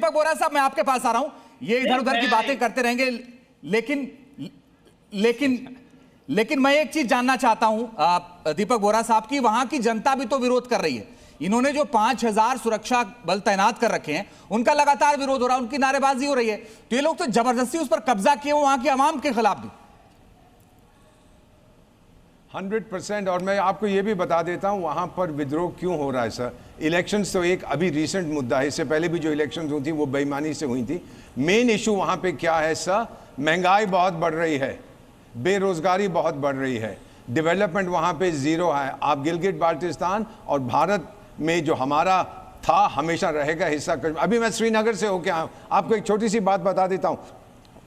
दीपक बोरा साहब, मैं आपके पास आ रहा हूं। ये इधर उधर की बातें करते रहेंगे, लेकिन मैं एक चीज जानना चाहता हूं दीपक बोरा साहब की, वहां की जनता भी तो विरोध कर रही है। इन्होंने जो 5000 सुरक्षा बल तैनात कर रखे हैं, उनका लगातार विरोध हो रहा है, उनकी नारेबाजी हो रही है। तो ये लोग तो जबरदस्ती उस पर कब्जा किए वहां की आवाम के खिलाफ भी। 100%। और मैं आपको ये भी बता देता हूं वहां पर विद्रोह क्यों हो रहा है सर। इलेक्शंस तो एक अभी रिसेंट मुद्दा है, इससे पहले भी जो इलेक्शंस हुई थी वो बेईमानी से हुई थी। मेन इशू वहां पे क्या है सर, महंगाई बहुत बढ़ रही है, बेरोजगारी बहुत बढ़ रही है, डेवलपमेंट वहां पे जीरो है। आप गिलगिट बाल्टिस्तान और भारत में जो हमारा था हमेशा रहेगा हिस्सा। अभी मैं श्रीनगर से होके आया हूं, आपको एक छोटी सी बात बता देता हूं,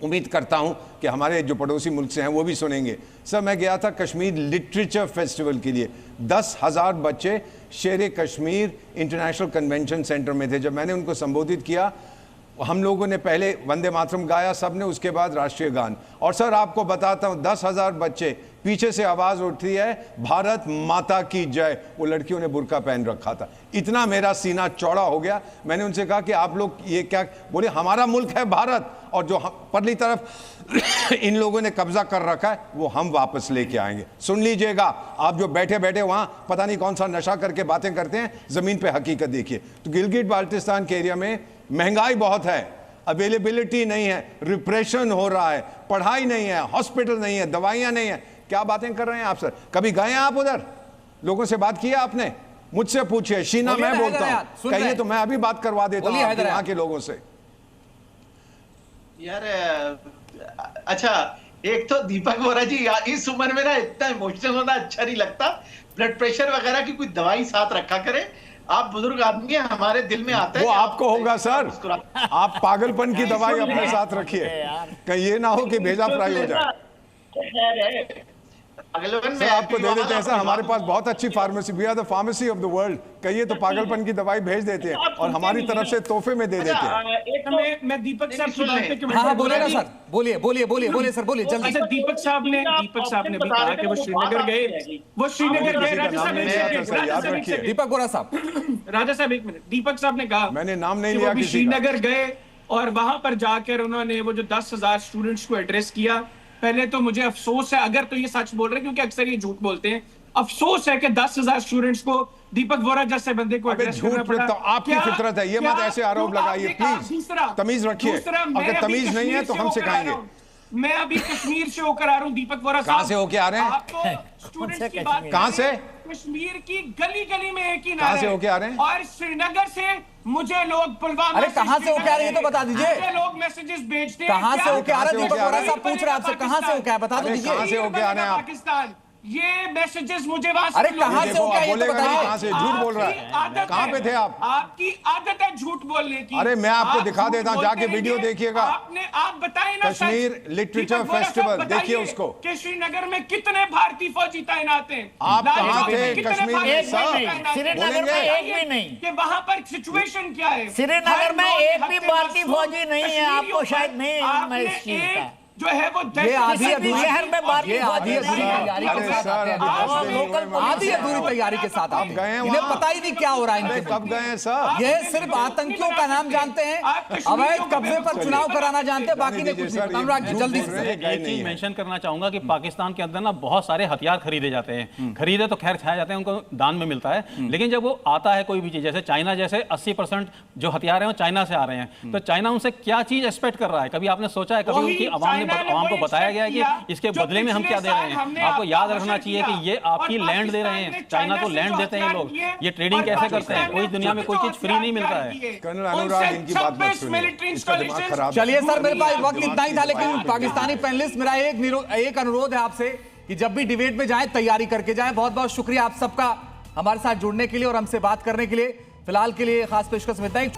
उम्मीद करता हूं कि हमारे जो पड़ोसी मुल्क से हैं वो भी सुनेंगे। सर मैं गया था कश्मीर लिटरेचर फेस्टिवल के लिए, 10,000 बच्चे शेर कश्मीर इंटरनेशनल कन्वेंशन सेंटर में थे। जब मैंने उनको संबोधित किया, हम लोगों ने पहले वंदे मातरम गाया सबने, उसके बाद राष्ट्रीय गान। और सर आपको बताता हूं 10,000 बच्चे, पीछे से आवाज उठती है भारत माता की जय। वो लड़कियों ने बुर्का पहन रखा था। इतना मेरा सीना चौड़ा हो गया। मैंने उनसे कहा कि आप लोग ये क्या, बोले हमारा मुल्क है भारत, और जो परली तरफ इन लोगों ने कब्जा कर रखा है वो हम वापस लेके आएंगे। सुन लीजिएगा, आप जो बैठे बैठे वहां पता नहीं कौन सा नशा करके बातें करते हैं, जमीन पे हकीकत देखिए। तो गिलगिट बाल्टिस्तान के एरिया में महंगाई बहुत है, अवेलेबिलिटी नहीं है, रिप्रेशन हो रहा है, पढ़ाई नहीं है, हॉस्पिटल नहीं है, दवाइयां नहीं है। क्या बातें कर रहे हैं आप सर? कभी गए हैं आप उधर? लोगों से बात किया आपने? मुझसे पूछिए, शीना मैं बोलता हूं, कहिए तो मैं अभी बात करवा देता हूं वहां के लोगों से। यार अच्छा, एक तो दीपक बोरा जी इस उम्र में ना इतना इमोशनल होना अच्छा नहीं लगता। ब्लड प्रेशर वगैरह की कोई दवाई साथ रखा करे। आप बुजुर्ग आदमी है, हमारे दिल में आता है वो आपको होगा सर। आप पागलपन की दवाई अपने साथ रखिए, कहीं ये ना हो कि भेजा फ्राई हो जाए। सर आपको दे देते हैं सर, हमारे पास बहुत अच्छी pharmacy, we are the pharmacy of the world. कहिए तो पागलपन की दवाई भेज देते हैं और हमारी तरफ से तोहफे में दे देते हैं। मैं दीपक साहब की बात पे हाँ बोले ना सर, बोलिए बोलिए बोलिए बोलिए सर, बोलिए जल्दी। अच्छा, दीपक साहब ने भी कहा कि वो श्रीनगर गए, दीपक बोरा साहब, राजा साहब एक मिनट। दीपक साहब ने कहा, मैंने नाम नहीं लिया, किसी का। श्रीनगर गए और वहां पर जाकर उन्होंने वो जो 10,000 स्टूडेंट्स को एड्रेस किया। पहले तो मुझे अफसोस है अगर तो ये सच बोल रहे हैं, क्योंकि अक्सर ये झूठ बोलते हैं। अफसोस है कि 10,000 स्टूडेंट्स को दीपक बोरा जैसे बंदे को एड्रेस करना पड़ा। तो आपकी फितरत है, ये मत ऐसे आरोप लगाइए प्लीज, तमीज रखिए। अगर तमीज नहीं है तो हम सिखाएंगे। मैं अभी कश्मीर से होकर आ रहा हूँ दीपक बोरा साहब। कहां से होके आ रहे हैं? आपको स्टूडेंट्स की बात, कहां से? कश्मीर की गली गली में एक ही कहां से होके आ रहे हैं? और श्रीनगर से मुझे लोग पुलवामा, अरे कहां से होके आ रहे हैं ये तो बता दीजिए। मुझे लोग मैसेजेस भेजते हैं। कहां से होके आ रहे हैं? दीपक बोरा साहब पूछ रहे हैं आपसे, कहां से होके आ, बता दीजिए। कहां से होके आ रहे हैं आप? पाकिस्तान। ये मैसेजेस मुझे वहां से, अरे कहां से होके आ, ये तो बताइए। कहां से? झूठ बोल रहा है। कहां पे थे आप? आपकी आदत है झूठ बोलने की। अरे मैं आपको दिखा देता हूं, जाके वीडियो देखिएगा। आप बताइए ना, कश्मीर लिटरेचर फेस्टिवल देखिए उसको, कि श्रीनगर में कितने भारतीय फौजी तैनात हैं। आप कहां थे कश्मीर में? श्रीनगर में एक भी नहीं, कि वहां पर सिचुएशन क्या है। श्रीनगर में एक भी भारतीय फौजी नहीं है। आपको शायद नहीं मैं इस चीज का जो है वो ये आधी अधूरी शहर में ये आधी अधूरी तैयारी के साथ आते हैं। आधी अधूरी तैयारी के साथ आते हैं। इन्हें पता ही नहीं क्या हो रहा है इनके। कब गए हैं सर? ये सिर्फ आतंकियों का नाम जानते हैं, अवैध कब्जे पर चुनाव कराना जानते हैं, बाकी नहीं कुछ नहीं। अनुराग जी जल्दी से। एक चीज मेंशन करना चाहूंगा कि पाकिस्तान के अंदर ना बहुत सारे हथियार खरीदे जाते हैं। खरीदे तो खैर खाए जाते हैं, उनको दान में मिलता है, लेकिन जब वो आता है कोई भी चीज, जैसे चाइना जैसे 80% जो हथियार है वो चाइना से आ रहे हैं, तो चाइना उनसे क्या चीज एक्सपेक्ट कर रहा है? कभी आपने सोचा है? कभी उनकी आवाम को बताया गया है कि इसके बदले में हम क्या दे रहे हैं? आपको याद रखना चाहिए कि ये आपकी लैंड दे रहे हैं, चाइना को लैंड देते हैं लोग। ये ट्रेडिंग कैसे करते हैं? कोई दुनिया में कोई चीज फ्री नहीं मिलता है। कर्नल अनुराग इनकी बात मत सुनिए, इसका दिमाग खराब। चलिए सर, मेरे पास वक्त इतना ही था, लेकिन पाकिस्तानी पैनलिस्ट मेरा एक अनुरोध है आपसे कि जब भी डिबेट में जाए तैयारी करके जाए। बहुत बहुत शुक्रिया आप सबका हमारे साथ जुड़ने के लिए और हमसे बात करने के लिए। फिलहाल के लिए खास पेशकश में इतना ही।